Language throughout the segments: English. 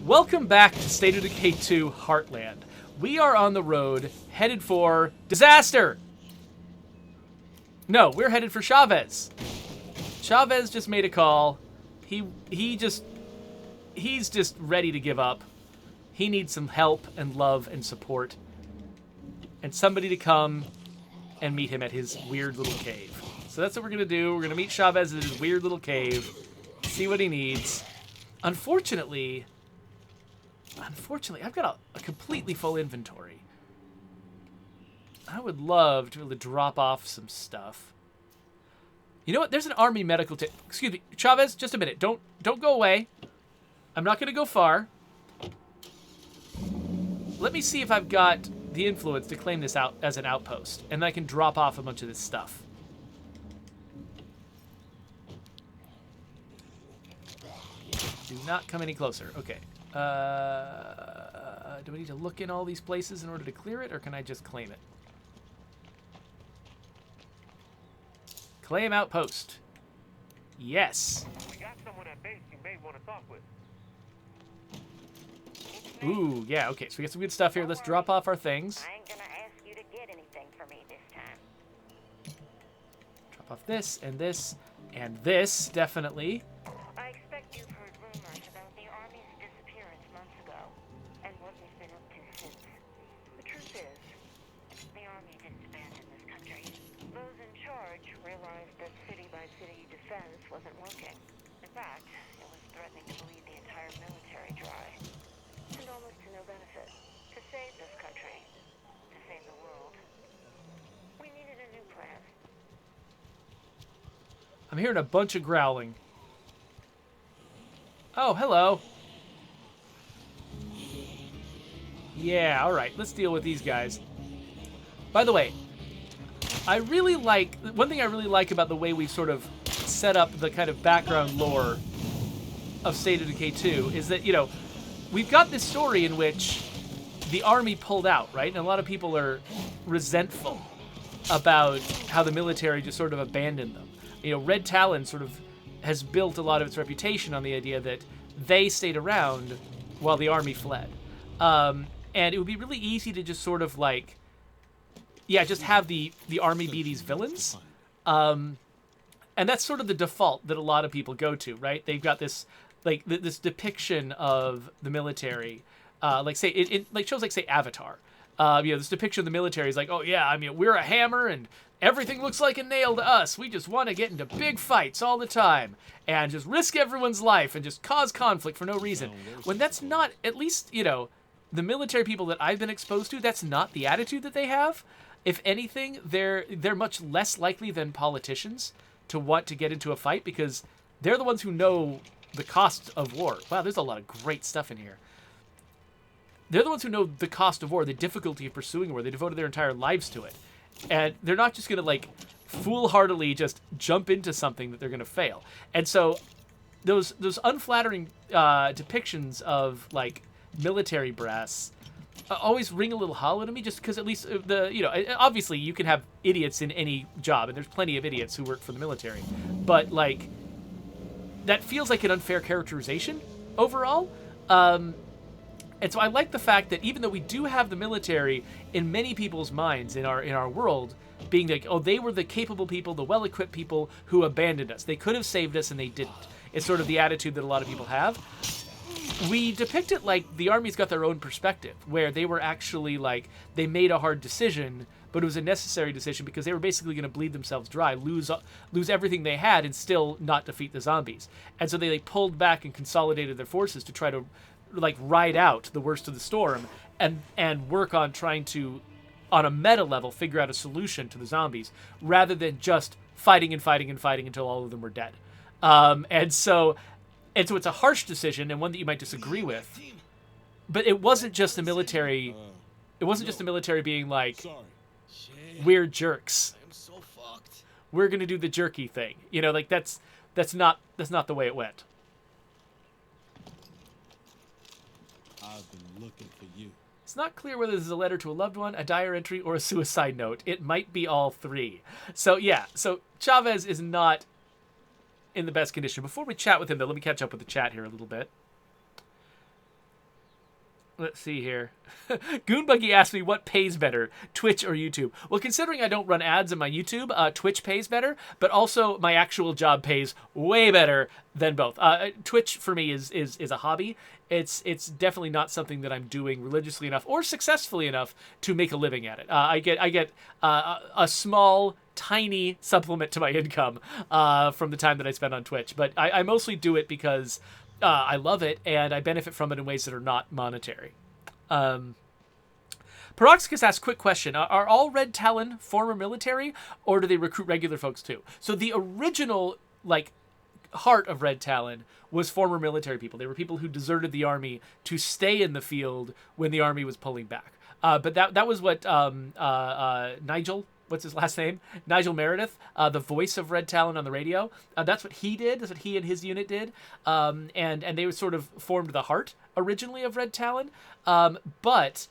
Welcome back to State of Decay 2 Heartland. We are on the road, headed for disaster! No, we're headed for Chavez. Chavez just made a call. He's just ready to give up. He needs some help and love and support. And somebody to come and meet him at his weird little cave. So that's what we're going to do. We're going to meet Chavez at his weird little cave, see what he needs. Unfortunately, I've got a completely full inventory. I would love to be able to drop off some stuff. You know what? There's an army medical tip. Excuse me, Chavez, just a minute. Don't go away. I'm not going to go far. Let me see if I've got the influence to claim this out as an outpost, and then I can drop off a bunch of this stuff. Do not come any closer. Okay. Do we need to look in all these places in order to clear it, or can I just claim it? Claim outpost. Yes. We got someone at base you may want to talk with. Ooh, yeah, okay. So we got some good stuff here. Let's drop off our things. I ain't gonna ask you to get anything for me this time. Drop off this, and this, definitely. I expect you've heard rumors about the Army's disappearance months ago, and what we've been up to since. The truth is, the Army didn't abandon this country. Those in charge realized that city-by-city defense wasn't working. In fact, it was threatening to bleed the entire military dry. And almost to no benefit. To save this country, to save the world, we needed a new plan. I'm hearing a bunch of growling. Oh, hello. Yeah, alright. Let's deal with these guys. By the way, one thing I really like about the way we've sort of set up the kind of background lore of State of Decay 2 is that, you know, we've got this story in which the army pulled out, right? And a lot of people are resentful about how the military just sort of abandoned them. You know, Red Talon sort of has built a lot of its reputation on the idea that they stayed around while the army fled. And it would be really easy to just sort of like, yeah, just have the army be these villains. And that's sort of the default that a lot of people go to, right? They've got this like this depiction of the military, like say in like shows like say Avatar. You know, this depiction of the military is like, oh yeah, I mean we're a hammer and everything looks like a nail to us. We just want to get into big fights all the time and just risk everyone's life and just cause conflict for no reason. When that's not, at least, you know, the military people that I've been exposed to, that's not the attitude that they have. If anything, they're much less likely than politicians to want to get into a fight because they're the ones who know the cost of war. Wow, there's a lot of great stuff in here. They're the ones who know the cost of war, the difficulty of pursuing war. They devoted their entire lives to it. And they're not just going to, like, foolhardily just jump into something that they're going to fail. And so those unflattering depictions of, like, military brass always ring a little hollow to me just because at least obviously you can have idiots in any job, and there's plenty of idiots who work for the military. But, like, that feels like an unfair characterization overall. And so I like the fact that even though we do have the military in many people's minds in our world being like, oh, they were the capable people, the well-equipped people who abandoned us. They could have saved us and they didn't. It's sort of the attitude that a lot of people have. We depict it like the Army's got their own perspective, where they were actually like, they made a hard decision, but it was a necessary decision because they were basically going to bleed themselves dry, lose everything they had and still not defeat the zombies. And so they like pulled back and consolidated their forces to try to like ride out the worst of the storm and work on trying to, on a meta level, figure out a solution to the zombies rather than just fighting until all of them were dead. And so it's a harsh decision and one that you might disagree with, but it wasn't just the military. It wasn't just the military being like, we're jerks. We're going to do the jerky thing. You know, like that's not the way it went. I've been looking for you. It's not clear whether this is a letter to a loved one, a diary entry, or a suicide note. It might be all three. So, yeah. So, Chavez is not in the best condition. Before we chat with him, though, let me catch up with the chat here a little bit. Let's see here. Goonbuggy asked me what pays better, Twitch or YouTube. Well, considering I don't run ads in my YouTube, Twitch pays better, but also my actual job pays way better than both. Twitch for me is a hobby. It's definitely not something that I'm doing religiously enough or successfully enough to make a living at it. I get a small, tiny supplement to my income from the time that I spend on Twitch, but I mostly do it because I love it, and I benefit from it in ways that are not monetary. Peroxicus asks, quick question. Are all Red Talon former military, or do they recruit regular folks too? So the original, heart of Red Talon was former military people. They were people who deserted the army to stay in the field when the army was pulling back. But that was what Nigel... What's his last name? Nigel Meredith, the voice of Red Talon on the radio. That's what he did. That's what he and his unit did. And they were sort of formed the heart originally of Red Talon. But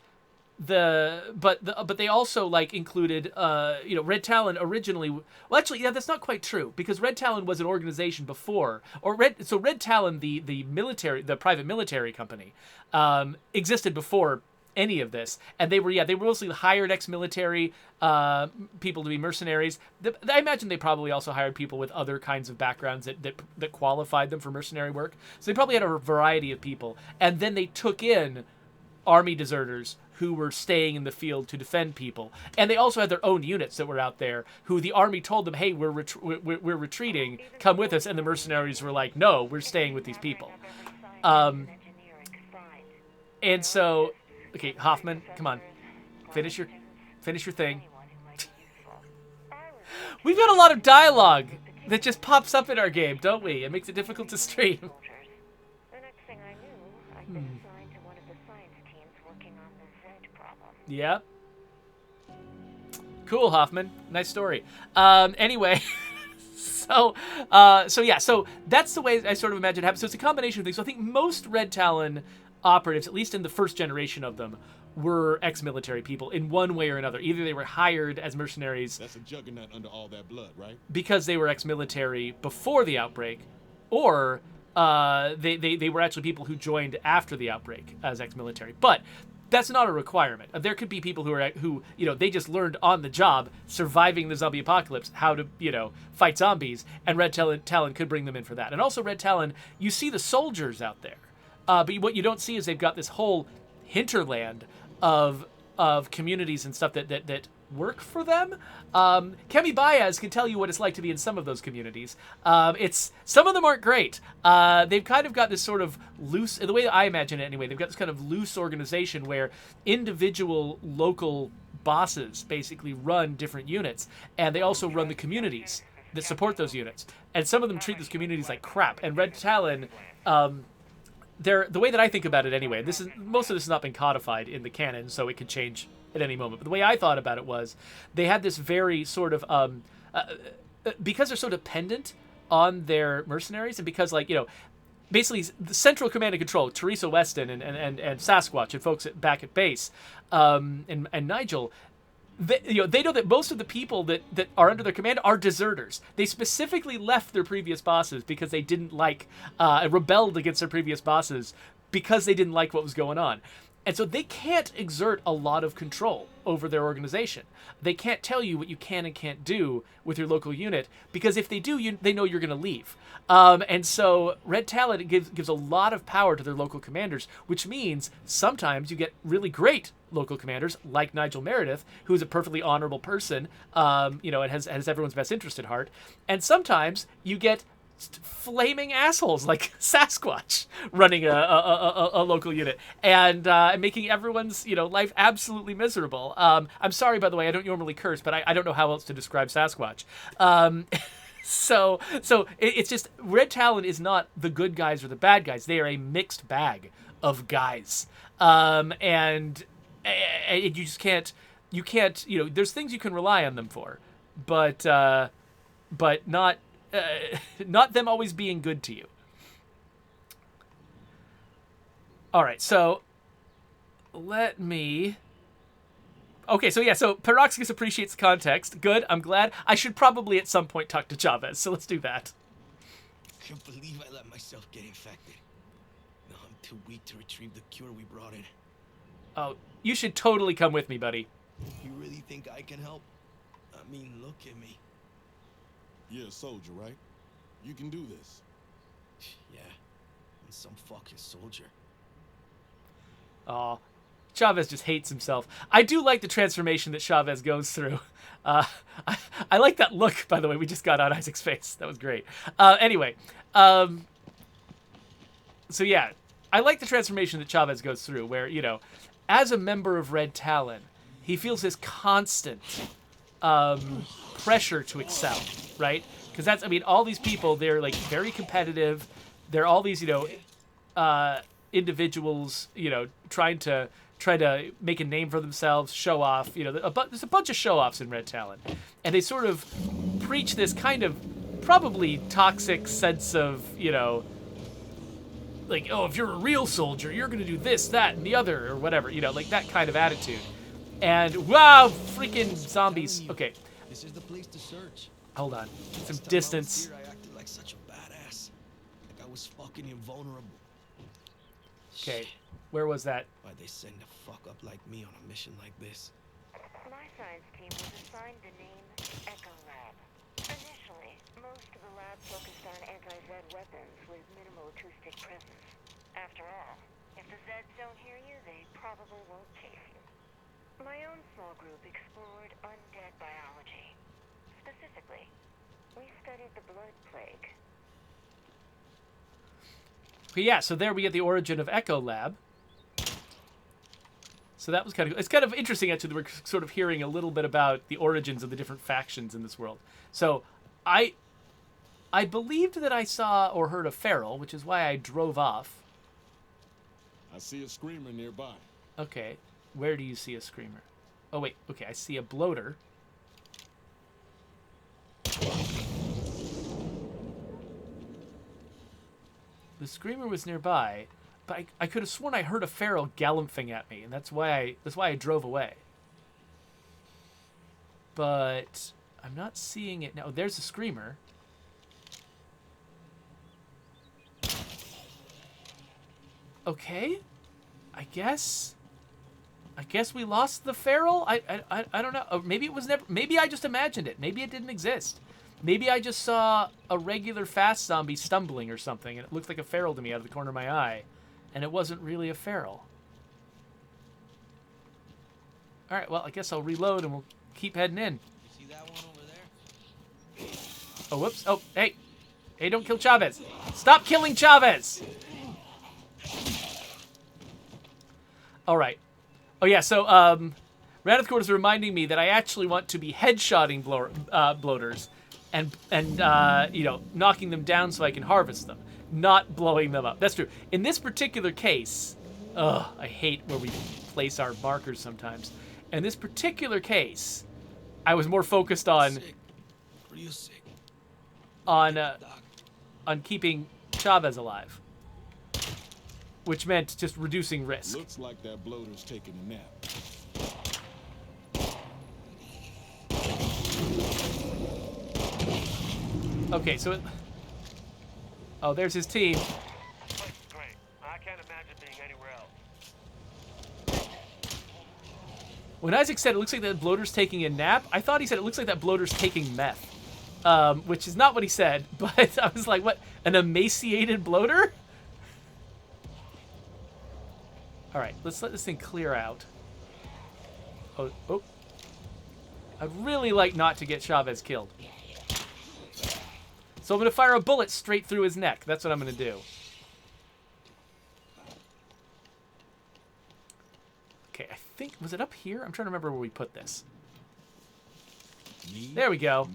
they also included Red Talon originally. Well, actually, yeah, that's not quite true, because Red Talon was an organization before, Red Talon, the military, the private military company, existed before any of this, and they were mostly hired ex-military people to be mercenaries. I imagine they probably also hired people with other kinds of backgrounds that qualified them for mercenary work. So they probably had a variety of people, and then they took in army deserters who were staying in the field to defend people, and they also had their own units that were out there who the army told them, "Hey, we're retreating. Come with us," and the mercenaries were like, "No, we're staying with these people." And so. Okay, Hoffman, come on. Finish your thing. We've got a lot of dialogue that just pops up in our game, don't we? It makes it difficult to stream. The next thing I knew, I'd been assigned to one of the science teams working on the Z problem. Yeah. Cool, Hoffman. Nice story. Anyway, so that's the way I sort of imagine it happens. So it's a combination of things. So I think most Red Talon operatives, at least in the first generation of them, were ex-military people in one way or another. Either they were hired as mercenaries. That's a juggernaut under all that blood, right? Because they were ex-military before the outbreak, or they were actually people who joined after the outbreak as ex-military. But that's not a requirement. There could be people who they just learned on the job, surviving the zombie apocalypse, how to fight zombies, and Red Talon could bring them in for that. And also Red Talon, you see the soldiers out there. But what you don't see is they've got this whole hinterland of communities and stuff that work for them. Kemi Baez can tell you what it's like to be in some of those communities. Some of them aren't great. They've kind of got this sort of loose, the way I imagine it anyway, they've got this kind of loose organization where individual local bosses basically run different units, and they also run the communities that support those units. And some of them treat those communities like crap. And Red Talon, the way that I think about it anyway, most of this has not been codified in the canon, so it could change at any moment. But the way I thought about it was, they had this very sort of because they're so dependent on their mercenaries, and because basically the central command and control, Teresa Weston and Sasquatch and folks back at base, and Nigel. They know that most of the people that are under their command are deserters. They specifically left their previous bosses because they didn't rebelled against their previous bosses because they didn't like what was going on. And so they can't exert a lot of control over their organization. They can't tell you what you can and can't do with your local unit, because if they do, they know you're going to leave. And so Red Talon gives a lot of power to their local commanders, which means sometimes you get really great local commanders like Nigel Meredith, who's a perfectly honorable person, and has everyone's best interest at heart. And sometimes you get flaming assholes like Sasquatch running a local unit and making everyone's life absolutely miserable. I'm sorry, by the way, I don't normally curse, but I don't know how else to describe Sasquatch. So it's just, Red Talon is not the good guys or the bad guys. They are a mixed bag of guys, and you just can't. There's things you can rely on them for, but not. Not them always being good to you. All right, so let me... Okay, so Peroxicus appreciates the context. Good, I'm glad. I should probably at some point talk to Chavez, so let's do that. Can't believe I let myself get infected. No, I'm too weak to retrieve the cure we brought in. Oh, you should totally come with me, buddy. You really think I can help? I mean, look at me. You're a soldier, right? You can do this. Yeah, I'm some fucking soldier. Aw. Chavez just hates himself. I do like the transformation that Chavez goes through. I like that look, by the way, we just got on Isaac's face. That was great. Anyway, so yeah, I like the transformation that Chavez goes through where, you know, as a member of Red Talon, he feels this constant pressure to excel, right? Because that's, I mean, all these people, they're like very competitive. They're all these, you know, individuals, you know, trying to make a name for themselves, show off. You know, there's a bunch of show-offs in Red Talon, and they sort of preach this kind of probably toxic sense of, you know, like, oh, if you're a real soldier, you're gonna do this, that, and the other, or whatever. You know, like that kind of attitude. And wow, freaking zombies. Okay, This is the place to search. hold on, some Last time distance. I was here, I acted like such a badass. Like I was fucking invulnerable. Okay, where was that? Why'd they send a fuck up like me on a mission like this? My science team was assigned the name Echo Lab. Initially, most of the lab focused on anti-Zed weapons with minimal acoustic presence. After all, if the Zeds don't hear you, they probably won't chase you. My own small group explored undead biology. Specifically, we studied the blood plague. Okay, yeah, so there we get the origin of Echo Lab. So that was kind of, it's kind of interesting actually that we're sort of hearing a little bit about the origins of the different factions in this world. So I believed that I saw or heard a feral, which is why I drove off. I see a screamer nearby. Okay, where do you see a screamer? Oh wait, okay, I see a bloater. The screamer was nearby, but I could have sworn I heard a feral galumphing at me, and that's why I drove away. But I'm not seeing it now. There's a screamer. Okay, I guess we lost the feral. I don't know. Or maybe it was never. Maybe I just imagined it. Maybe it didn't exist. Maybe I just saw a regular fast zombie stumbling or something, and it looked like a feral to me out of the corner of my eye, and it wasn't really a feral. All right, well, I guess I'll reload and we'll keep heading in. You see that one over there? Oh, whoops. Oh, hey. Hey, don't kill Chavez. Stop killing Chavez! All right. Oh, yeah, so, Radithcord was reminding me that I actually want to be headshotting bloaters and you know, knocking them down so I can harvest them, not blowing them up. That's true. In this particular case, I hate where we place our markers sometimes. In this particular case, I was more focused on Sick. Real sick. on Doc. keeping Chavez alive, which meant just reducing risk. Looks like that bloater's taking a nap. Okay, so oh, there's his team. Place is great. I can't imagine being anywhere else. When Isaac said it looks like that bloater's taking a nap, I thought he said it looks like that bloater's taking meth, which is not what he said. But I was like, what? An emaciated bloater? All right, let's let this thing clear out. Oh. I'd really like not to get Chavez killed. So I'm going to fire a bullet straight through his neck. That's what I'm going to do. Okay, I think... Was it up here? I'm trying to remember where we put this. There we go.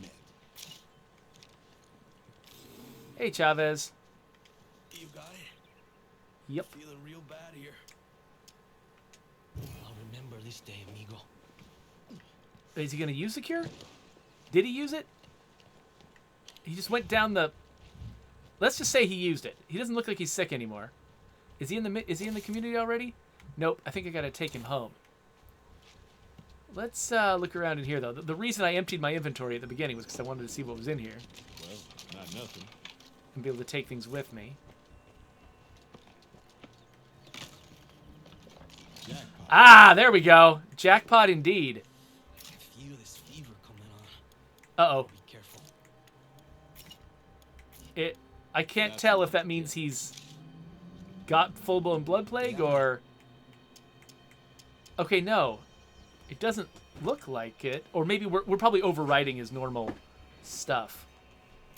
Hey, Chavez. You got it? Yep. Feeling real bad here. I'll remember this day, amigo. Is he going to use the cure? Did he use it? He just went down the... Let's just say he used it. He doesn't look like he's sick anymore. Is he in the community already? Nope. I think I got to take him home. Let's look around in here, though. The reason I emptied my inventory at the beginning was because I wanted to see what was in here Well, not nothing. and be able to take things with me. Jackpot. Ah, there we go. Jackpot indeed. I can feel this fever coming on. Uh-oh. Be careful. I can't tell if that means he's got full-blown blood plague or... Okay, no. It doesn't look like it. Or maybe we're probably overriding his normal stuff.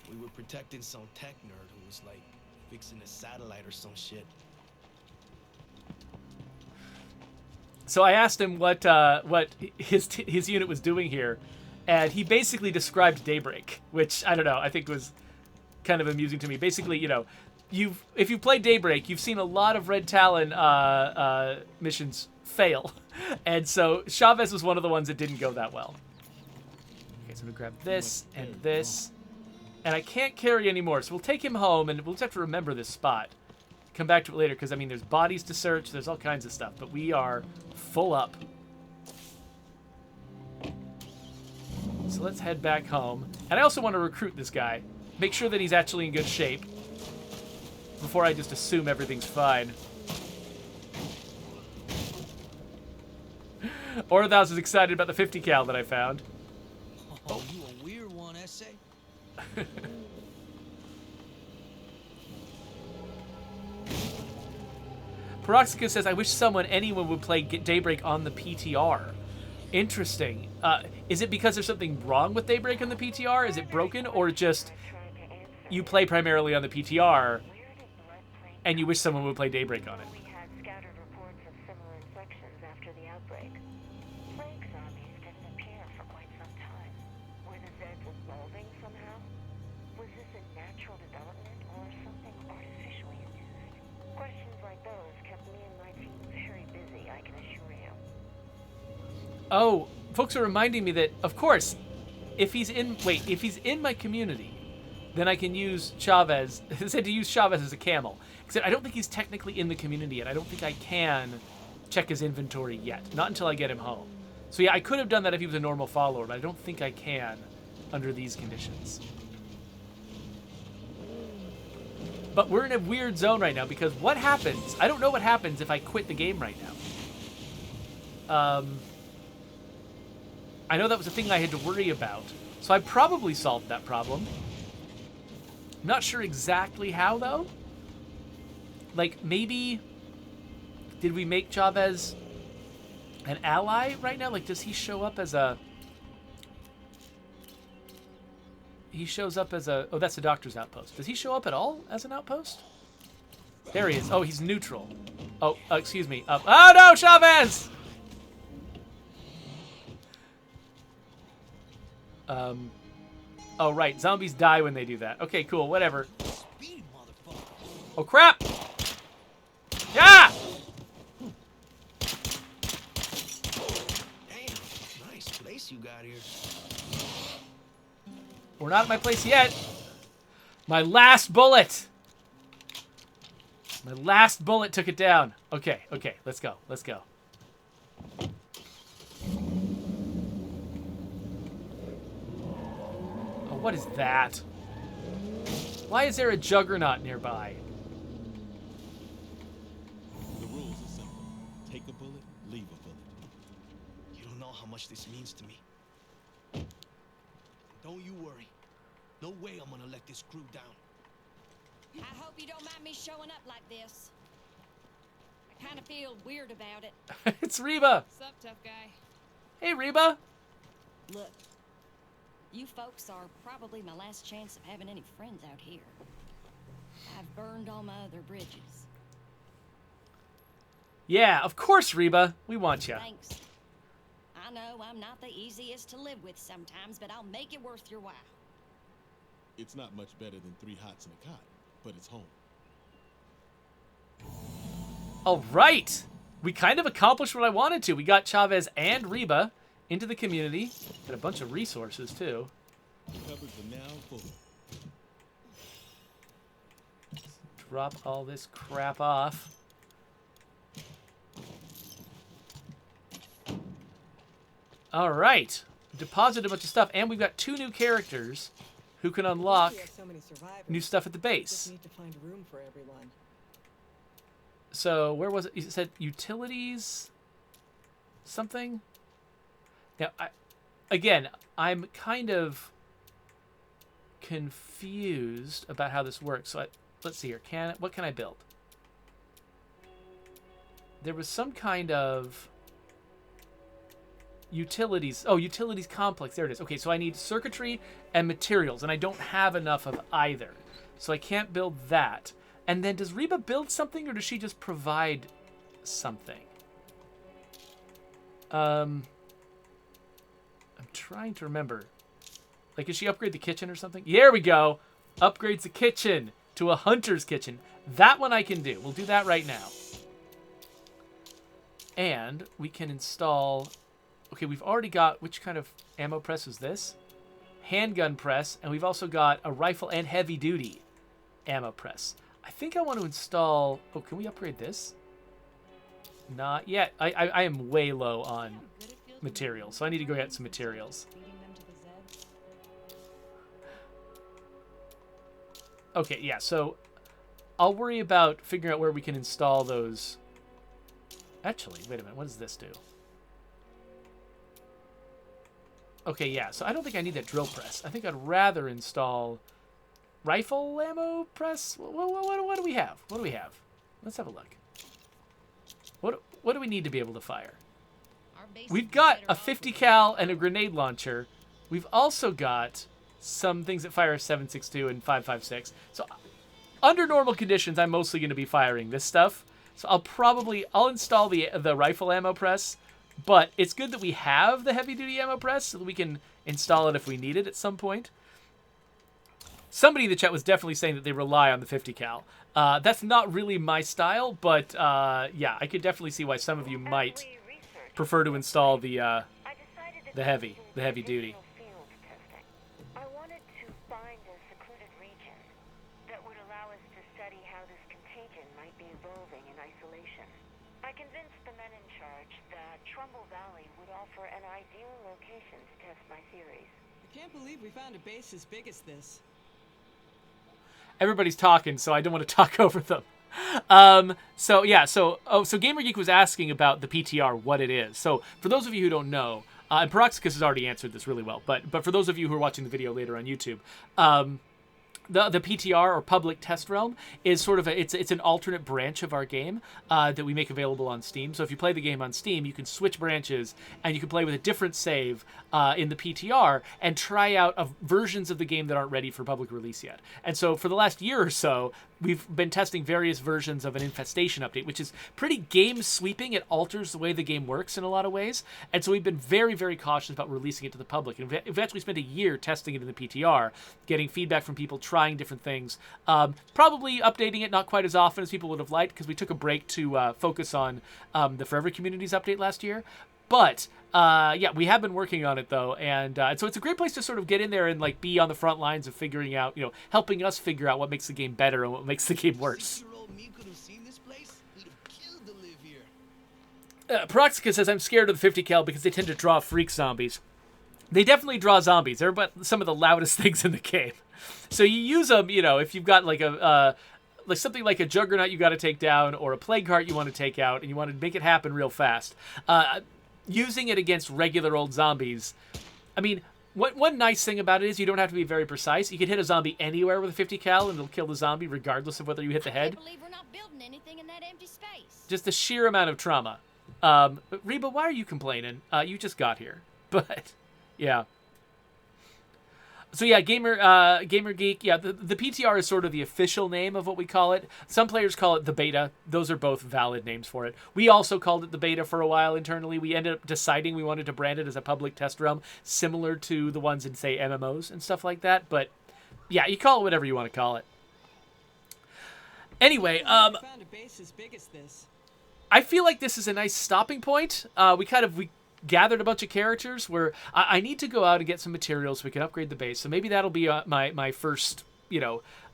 We were protecting some tech nerd who was like fixing a satellite or some shit. So I asked him what his unit was doing here, and he basically described Daybreak, which I don't know, I think was kind of amusing to me. Basically, you know, if you've played Daybreak, you've seen a lot of Red Talon missions fail, and so Chavez was one of the ones that didn't go that well. Okay, so I'm gonna grab this and this, and I can't carry anymore, so we'll take him home, and we'll just have to remember this spot. Come back to it later, because I mean there's bodies to search, there's all kinds of stuff, but we are full up. So let's head back home. And I also want to recruit this guy. Make sure that he's actually in good shape before I just assume everything's fine. Orthouse is excited about the 50 cal that I found. Oh, you a weird one, essay? Peroxicus says, I wish anyone would play Daybreak on the PTR. Interesting. Is it because there's something wrong with Daybreak on the PTR? Is it broken? Or just you play primarily on the PTR and you wish someone would play Daybreak on it? We had scattered reports of similar infections after the outbreak. Plague zombies didn't appear for quite some time. Were the Zeds evolving somehow? Was this a natural development or something artificially induced? Questions like those kept me and my team very busy, I can assure you. Oh, folks are reminding me that, of course, if he's in my community, then I can use Chavez. It said to use Chavez as a camel. Except I don't think he's technically in the community yet. I don't think I can check his inventory yet. Not until I get him home. So yeah, I could have done that if he was a normal follower, but I don't think I can under these conditions. But we're in a weird zone right now because what happens? I don't know what happens if I quit the game right now. I know that was a thing I had to worry about. So I probably solved that problem. I'm not sure exactly how, though. Like, maybe... Did we make Chavez an ally right now? Like, does he show up as a... He shows up as a... Oh, that's the doctor's outpost. Does he show up at all as an outpost? There he is. Oh, he's neutral. Oh, excuse me. Oh, no, Chavez! Oh, right. Zombies die when they do that. Okay, cool. Whatever. Speed, motherfucker. Oh, crap! Yeah! Damn, nice place you got here. We're not at my place yet. My last bullet. My last bullet took it down. Okay, okay. Let's go. Let's go. Oh, what is that? Why is there a juggernaut nearby? The rules are simple. Take a bullet, leave a bullet. You don't know how much this means to me. Don't you worry. No way I'm gonna let this crew down. I hope you don't mind me showing up like this. I kind of feel weird about it. It's Reba. What's up, tough guy? Hey, Reba. Look, you folks are probably my last chance of having any friends out here. I've burned all my other bridges. Yeah, of course, Reba. We want you. Thanks. I know I'm not the easiest to live with sometimes, but I'll make it worth your while. It's not much better than 3 hots and a cot, but it's home. All right. We kind of accomplished what I wanted to. We got Chavez and Reba into the community. Got a bunch of resources, too. Cupboards are now full. Drop all this crap off. All right. Deposited a bunch of stuff, and we've got 2 new characters who can unlock We have so many survivors. new stuff at the Just base. need to find room for everyone. So where was it? You said utilities. something. Now, again, I'm kind of confused about how this works. So let's see here. What can I build? There was some kind of utilities. Oh, utilities complex. There it is. Okay, so I need circuitry and materials, and I don't have enough of either. So I can't build that. And then does Reba build something, or does she just provide something? I'm trying to remember. Like, does she upgrade the kitchen or something? There we go. Upgrades the kitchen to a hunter's kitchen. That one I can do. We'll do that right now. And we can install... Okay, we've already got... Which kind of ammo press is this? Handgun press. And we've also got a rifle and heavy-duty ammo press. I think I want to install... Oh, can we upgrade this? Not yet. I am way low on materials, so I need to go get some materials. Okay, yeah, so I'll worry about figuring out where we can install those. Actually, wait a minute. What does this do? Okay, yeah, so I don't think I need that drill press. I think I'd rather install rifle ammo press. What do we have? What do we have? Let's have a look. What do we need to be able to fire? We've got a 50 cal and a grenade launcher. We've also got some things that fire 7.62 and 5.56. So under normal conditions, I'm mostly going to be firing this stuff. So I'll install the rifle ammo press, but it's good that we have the heavy duty ammo press so that we can install it if we need it at some point. Somebody in the chat was definitely saying that they rely on the 50 cal. That's not really my style, but yeah, I could definitely see why some of you might prefer to install the heavy duty. I wanted to find a secluded region that would allow us to study how this contagion might be evolving in isolation. I convinced the men in charge that Trumbull Valley would offer an ideal location to test my theories. I can't believe we found a base as big as this. Everybody's talking, so I don't want to talk over them. So GamerGeek was asking about the PTR, what it is. So for those of you who don't know, and Peroxicus has already answered this really well, but for those of you who are watching the video later on YouTube, the PTR, or Public Test Realm, is sort of it's an alternate branch of our game that we make available on Steam. So if you play the game on Steam, you can switch branches and you can play with a different save in the PTR and try out versions of the game that aren't ready for public release yet. And so for the last year or so, we've been testing various versions of an infestation update, which is pretty game sweeping. It alters the way the game works in a lot of ways. And so we've been very, very cautious about releasing it to the public. And we've actually spent a year testing it in the PTR, getting feedback from people, trying different things, probably updating it not quite as often as people would have liked, because we took a break to focus on the Forever Communities update last year. But yeah, we have been working on it though, and so it's a great place to sort of get in there and like be on the front lines of figuring out, helping us figure out what makes the game better and what makes the game worse. 6-year-old me could have seen this place. He'd have killed to live here. Peroxicus says, I'm scared of the 50 cal because they tend to draw freak zombies. They definitely draw zombies. They're about some of the loudest things in the game. So you use them, if you've got like like something like a juggernaut you got to take down, or a plague heart you want to take out, and you want to make it happen real fast. Using it against regular old zombies, I mean, one nice thing about it is you don't have to be very precise. You can hit a zombie anywhere with a 50 cal and it'll kill the zombie regardless of whether you hit the head. I can't believe we're not building anything in that empty space. Just the sheer amount of trauma. But Reba, why are you complaining? You just got here. But yeah. So yeah, GamerGeek, yeah, the PTR is sort of the official name of what we call it. Some players call it the beta. Those are both valid names for it. We also called it the beta for a while internally. We ended up deciding we wanted to brand it as a public test realm, similar to the ones in, say, MMOs and stuff like that. But yeah, you call it whatever you want to call it. Anyway, We found a base as big as this. I feel like this is a nice stopping point. We gathered a bunch of characters where I need to go out and get some materials so we can upgrade the base. So maybe that'll be my first,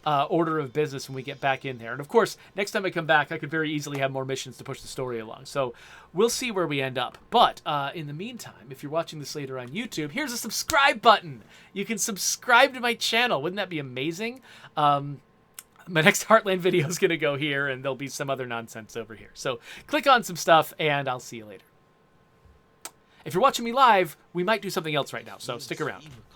order of business when we get back in there. And of course, next time I come back, I could very easily have more missions to push the story along. So we'll see where we end up. But in the meantime, if you're watching this later on YouTube, here's a subscribe button. You can subscribe to my channel. Wouldn't that be amazing? My next Heartland video is going to go here, and there'll be some other nonsense over here. So click on some stuff, and I'll see you later. If you're watching me live, we might do something else right now, so stick around. Receiver